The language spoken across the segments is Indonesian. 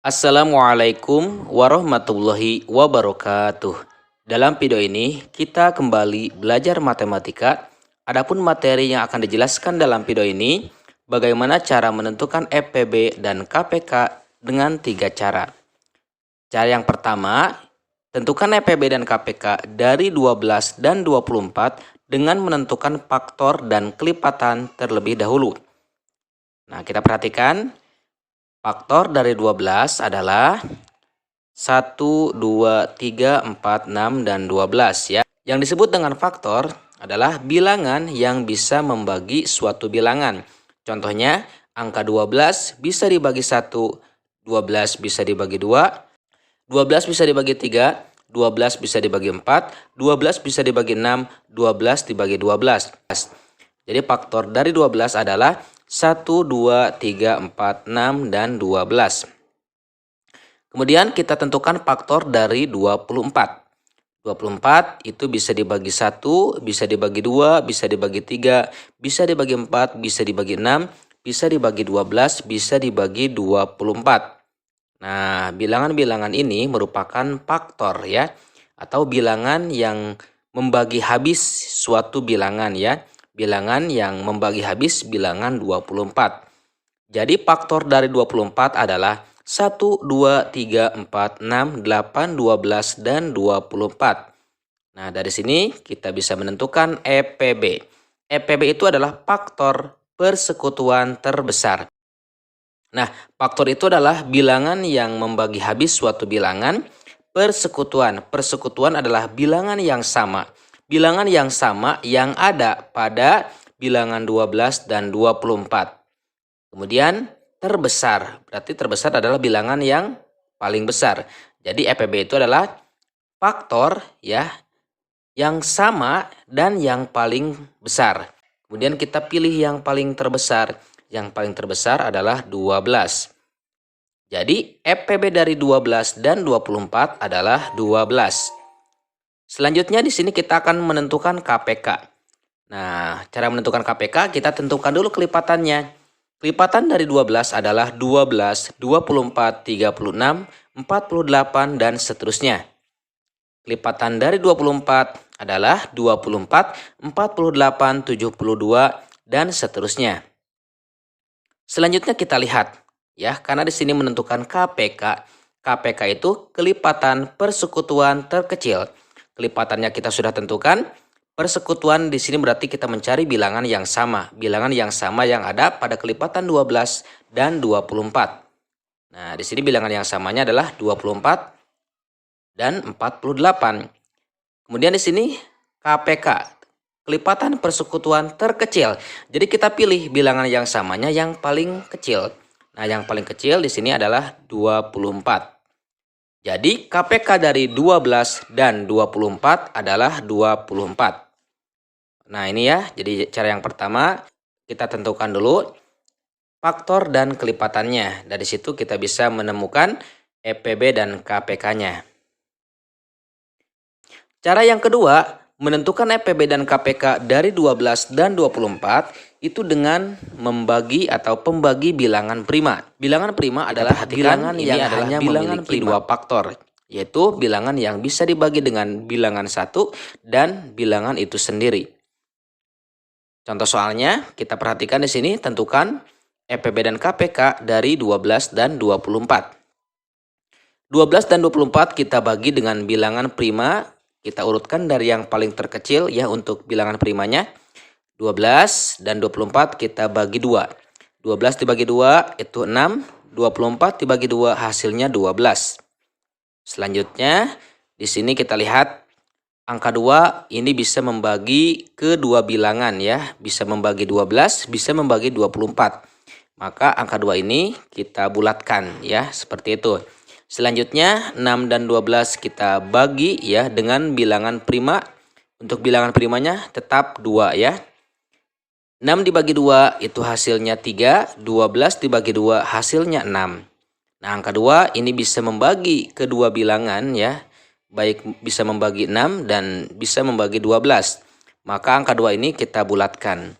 Assalamualaikum warahmatullahi wabarakatuh. Dalam video ini kita kembali belajar matematika. Adapun materi yang akan dijelaskan dalam video ini bagaimana cara menentukan EPB dan KPK dengan 3 cara. Cara yang pertama, tentukan EPB dan KPK dari 12 dan 24 dengan menentukan faktor dan kelipatan terlebih dahulu. Nah, kita perhatikan. Faktor dari 12 adalah 1, 2, 3, 4, 6, dan 12 ya. Yang disebut dengan faktor adalah bilangan yang bisa membagi suatu bilangan. Contohnya, angka 12 bisa dibagi 1, 12 bisa dibagi 2, 12 bisa dibagi 3, 12 bisa dibagi 4, 12 bisa dibagi 6, 12 dibagi 12. Jadi faktor dari 12 adalah 1, 2, 3, 4, 6, dan 12. Kemudian kita tentukan faktor dari 24. 24 itu bisa dibagi 1, bisa dibagi 2, bisa dibagi 3, bisa dibagi 4, bisa dibagi 6, bisa dibagi 12, bisa dibagi 24. Nah, bilangan-bilangan ini merupakan faktor ya, atau bilangan yang membagi habis suatu bilangan ya. Bilangan yang membagi habis bilangan 24. Jadi faktor dari 24 adalah 1, 2, 3, 4, 6, 8, 12, dan 24. Nah, dari sini kita bisa menentukan EPB. EPB itu adalah faktor persekutuan terbesar. Nah, faktor itu adalah bilangan yang membagi habis suatu bilangan. Persekutuan adalah bilangan yang sama. Bilangan yang sama yang ada pada bilangan 12 dan 24. Kemudian terbesar, berarti terbesar adalah bilangan yang paling besar. Jadi EPB itu adalah faktor ya yang sama dan yang paling besar. Kemudian kita pilih yang paling terbesar. Yang paling terbesar adalah 12. Jadi EPB dari 12 dan 24 adalah 12. Selanjutnya di sini kita akan menentukan KPK. Nah, cara menentukan KPK kita tentukan dulu kelipatannya. Kelipatan dari 12 adalah 12, 24, 36, 48, dan seterusnya. Kelipatan dari 24 adalah 24, 48, 72, dan seterusnya. Selanjutnya kita lihat ya, karena di sini menentukan KPK. KPK itu kelipatan persekutuan terkecil. Kelipatannya kita sudah tentukan. Persekutuan di sini berarti kita mencari bilangan yang sama. Bilangan yang sama yang ada pada kelipatan 12 dan 24. Nah, di sini bilangan yang samanya adalah 24 dan 48. Kemudian di sini KPK, kelipatan persekutuan terkecil. Jadi kita pilih bilangan yang samanya yang paling kecil. Nah, yang paling kecil di sini adalah 24. Jadi KPK dari 12 dan 24 adalah 24. Nah, ini ya. Jadi cara yang pertama kita tentukan dulu faktor dan kelipatannya. Dari situ kita bisa menemukan EPB dan KPK-nya. Cara yang kedua, menentukan EPB dan KPK dari 12 dan 24 itu dengan membagi atau pembagi bilangan prima. Bilangan prima adalah bilangan yang hanya memiliki dua faktor, yaitu bilangan yang bisa dibagi dengan bilangan 1 dan bilangan itu sendiri. Contoh soalnya kita perhatikan di sini, tentukan EPB dan KPK dari 12 dan 24. 12 dan 24 kita bagi dengan bilangan prima. Kita urutkan dari yang paling terkecil ya untuk bilangan primanya. 12 dan 24 kita bagi 2. 12 dibagi 2 itu 6. 24 dibagi 2 hasilnya 12. Selanjutnya di sini kita lihat angka 2 ini bisa membagi ke dua bilangan ya. Bisa membagi 12, bisa membagi 24. Maka angka 2 ini kita bulatkan ya, seperti itu. Selanjutnya 6 dan 12 kita bagi ya dengan bilangan prima. Untuk bilangan primanya tetap 2 ya. 6 dibagi 2 itu hasilnya 3, 12 dibagi 2 hasilnya 6. Nah, angka 2 ini bisa membagi kedua bilangan ya. Baik bisa membagi 6 dan bisa membagi 12. Maka angka 2 ini kita bulatkan.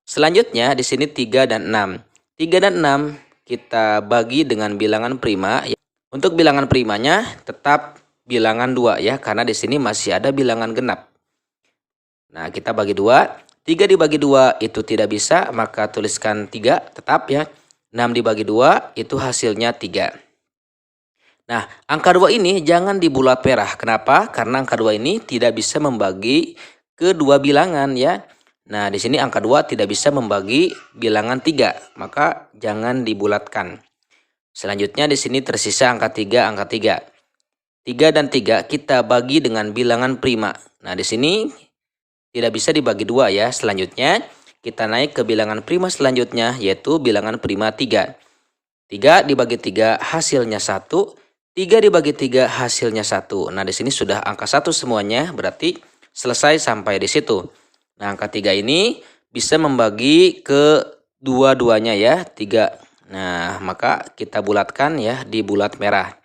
Selanjutnya di sini 3 dan 6. 3 dan 6 kita bagi dengan bilangan prima. Untuk bilangan primanya tetap bilangan 2 ya, karena di sini masih ada bilangan genap. Nah, kita bagi 2. 3 dibagi 2 itu tidak bisa, maka tuliskan 3 tetap ya. 6 dibagi 2 itu hasilnya 3. Nah, angka 2 ini jangan dibulat merah. Kenapa? Karena angka 2 ini tidak bisa membagi ke dua bilangan ya. Nah, di sini angka 2 tidak bisa membagi bilangan 3, maka jangan dibulatkan. Selanjutnya di sini tersisa angka 3, angka 3. 3 dan 3 kita bagi dengan bilangan prima. Nah, di sini tidak bisa dibagi 2 ya. Selanjutnya kita naik ke bilangan prima selanjutnya, yaitu bilangan prima 3. 3 dibagi 3 hasilnya 1. 3 dibagi 3 hasilnya 1. Nah, di sini sudah angka 1 semuanya, berarti selesai sampai di situ. Nah, angka 3 ini bisa membagi ke dua-duanya ya, 3. Nah, maka kita bulatkan ya di bulat merah.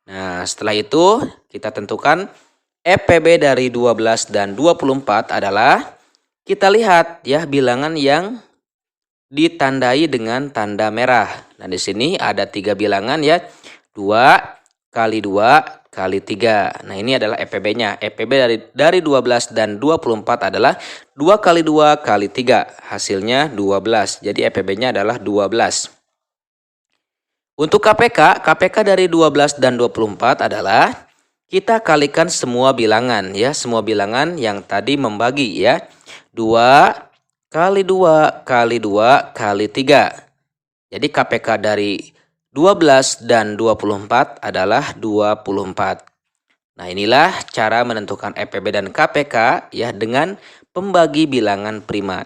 Nah, setelah itu kita tentukan EPB dari 12 dan 24 adalah, kita lihat ya bilangan yang ditandai dengan tanda merah. Nah, di sini ada 3 bilangan ya. 2 kali 2 kali 3. Nah, ini adalah EPB-nya. EPB dari 12 dan 24 adalah 2 kali 2 kali 3. Hasilnya 12. Jadi EPB-nya adalah 12. Untuk KPK dari 12 dan 24 adalah kita kalikan semua bilangan ya. Semua bilangan yang tadi membagi ya. 2 kali 2 kali 2 kali 3. Jadi KPK dari 12 dan 24 adalah 24. Nah, inilah cara menentukan EPB dan KPK ya dengan pembagi bilangan prima.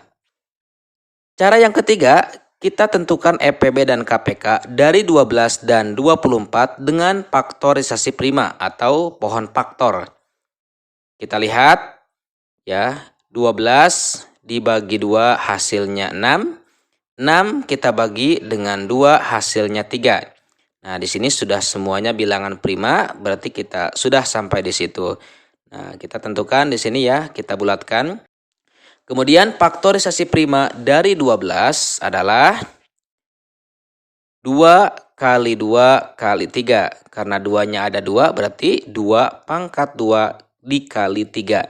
Cara yang ketiga, kita tentukan EPB dan KPK dari 12 dan 24 dengan faktorisasi prima atau pohon faktor. Kita lihat ya, 12 dibagi 2 hasilnya 6. 6 kita bagi dengan 2 hasilnya 3. Nah, di sini sudah semuanya bilangan prima, berarti kita sudah sampai di situ. Nah, kita tentukan di sini ya, kita bulatkan. Kemudian faktorisasi prima dari 12 adalah 2 kali 2 kali 3. Karena 2-nya ada 2, berarti 2 pangkat 2 dikali 3.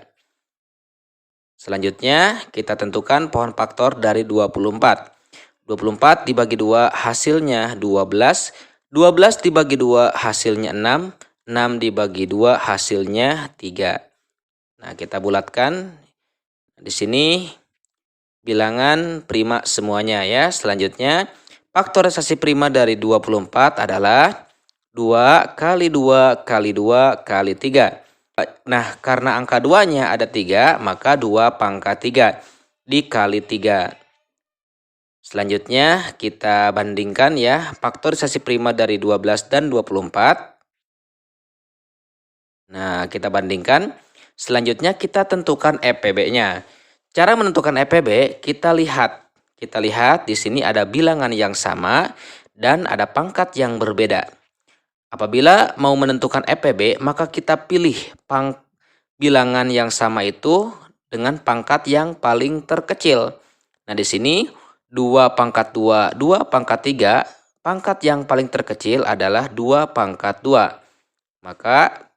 Selanjutnya kita tentukan pohon faktor dari 24. 24 dibagi 2 hasilnya 12. 12 dibagi 2 hasilnya 6. 6 dibagi 2 hasilnya 3. Nah, kita bulatkan. Di sini bilangan prima semuanya ya. Selanjutnya faktorisasi prima dari 24 adalah 2 kali 2 kali 2 kali 3. Nah, karena angka 2-nya ada 3, maka 2 pangkat 3 dikali 3. Selanjutnya kita bandingkan ya faktorisasi prima dari 12 dan 24. Nah, kita bandingkan. Selanjutnya kita tentukan EPB-nya. Cara menentukan EPB, kita lihat. Kita lihat di sini ada bilangan yang sama dan ada pangkat yang berbeda. Apabila mau menentukan EPB, maka kita pilih bilangan yang sama itu dengan pangkat yang paling terkecil. Nah, di sini 2 pangkat 2, 2 pangkat 3, pangkat yang paling terkecil adalah 2 pangkat 2. Maka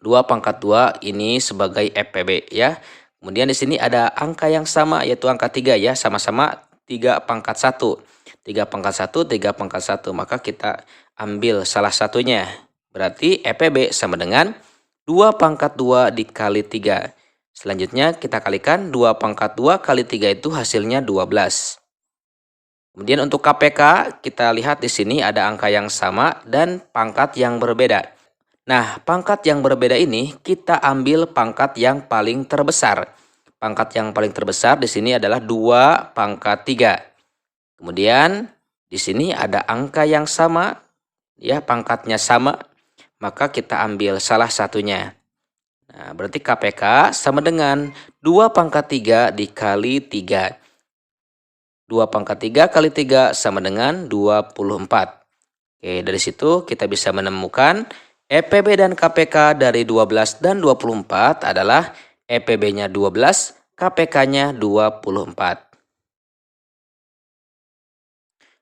2 pangkat 2 ini sebagai EPB ya. Kemudian di sini ada angka yang sama yaitu angka 3 ya, sama-sama 3 pangkat 1. 3 pangkat 1, 3 pangkat 1. Maka kita ambil salah satunya. Berarti EPB sama dengan 2 pangkat 2 dikali 3. Selanjutnya kita kalikan 2 pangkat 2 kali 3 itu hasilnya 12. Kemudian untuk KPK kita lihat di sini ada angka yang sama dan pangkat yang berbeda. Nah, pangkat yang berbeda ini kita ambil pangkat yang paling terbesar. Pangkat yang paling terbesar di sini adalah 2 pangkat 3. Kemudian di sini ada angka yang sama, ya pangkatnya sama, maka kita ambil salah satunya. Nah, berarti KPK sama dengan 2 pangkat 3 dikali 3. 2 pangkat 3 kali 3 sama dengan 24. Oke, dari situ kita bisa menemukan EPB dan KPK dari 12 dan 24 adalah EPB-nya 12, KPK-nya 24.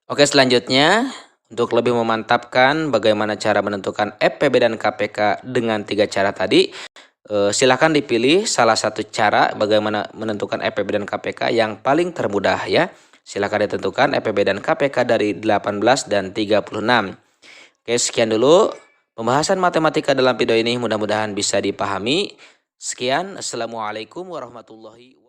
Oke, selanjutnya untuk lebih memantapkan bagaimana cara menentukan EPB dan KPK dengan 3 cara tadi, silakan dipilih salah satu cara bagaimana menentukan EPB dan KPK yang paling termudah ya. Silakan ditentukan EPB dan KPK dari 18 dan 36. Oke, sekian dulu pembahasan matematika dalam video ini, mudah-mudahan bisa dipahami. Sekian, Assalamualaikum warahmatullahi wabarakatuh.